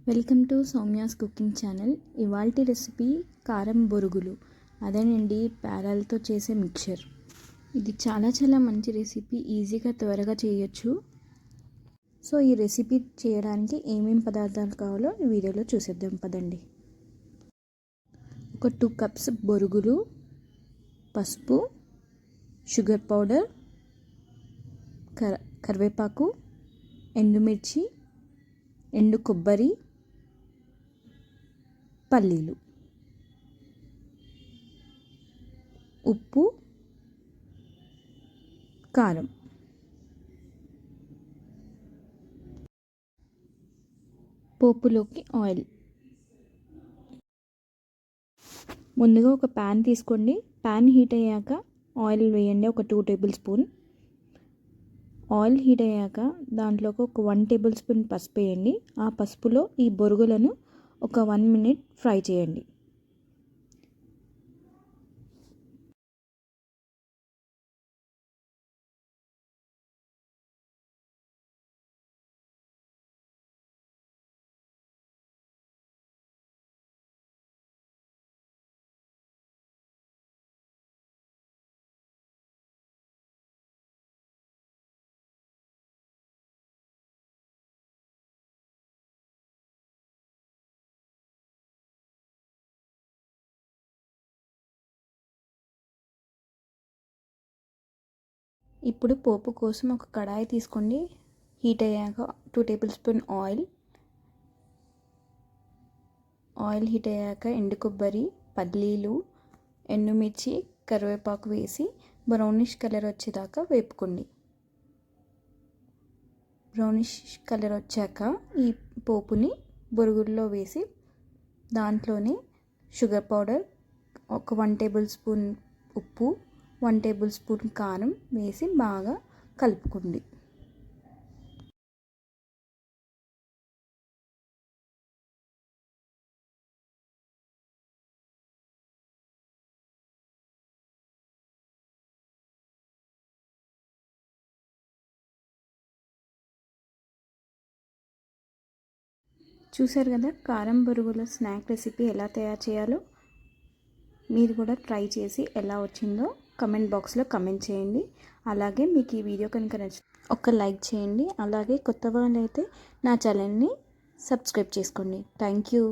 Welcome to Soumya's cooking channel. ఇవాల్టి recipe కారం బొరుగులు, అదేనండి పేలాలతో చేసే మిక్చర్. ఇది చాలా మంచి రెసిపీ, ఈజీగా త్వరగా చేయొచ్చు. సో ఈ రెసిపీ చేయడానికి ఏమేం పదార్థాలు కావాలో ఈ వీడియోలో చూసేద్దాం పదండి. ఒక 2 కప్స్ బొరుగులు, పసుపు, షుగర్ పౌడర్, కరివేపాకు, ఎండుమిర్చి, ఎండు కొబ్బరి, పల్లీలు, ఉప్పు, కారం. పోపులోకి ఆయిల్. ముందుగా ఒక ప్యాన్ తీసుకోండి. ప్యాన్ హీట్ అయ్యాక ఆయిల్ వేయండి, ఒక 2 టేబుల్ స్పూన్. ఆయిల్ హీట్ అయ్యాక దాంట్లోకి ఒక 1 టేబుల్ స్పూన్ పసుపు వేయండి. ఆ పసుపులో ఈ బొరుగులను ఒక 1 మినిట్ ఫ్రై చేయండి. ఇప్పుడు పోపు కోసం ఒక కడాయి తీసుకోండి. హీట్ అయ్యాక 2 టేబుల్ స్పూన్ ఆయిల్ హీట్ అయ్యాక ఎండు కొబ్బరి, పల్లీలు, ఎండుమిర్చి, కరివేపాకు వేసి బ్రౌనిష్ కలర్ వచ్చేదాకా వేపుకోండి. బ్రౌనిష్ కలర్ వచ్చాక ఈ పోపుని బొరుగుల్లో వేసి దాంట్లోనే షుగర్ పౌడర్, ఒక 1 టేబుల్ స్పూన్ ఉప్పు, 1 టేబుల్ స్పూన్ కారం వేసి బాగా కలుపుకోండి. చూసారు కదా కారం బొరుగుల స్నాక్ రెసిపీ ఎలా తయారు చేయాలో. మీరు కూడా ట్రై చేసి ఎలా వచ్చిందో కమెంట్ బాక్స్లో కమెంట్ చేయండి. అలాగే మీకు ఈ వీడియో కనుక నచ్చితే ఒక లైక్ చేయండి. అలాగే కొత్త వాళ్ళైతే నా ఛానల్ని సబ్స్క్రైబ్ చేసుకోండి. Thank you.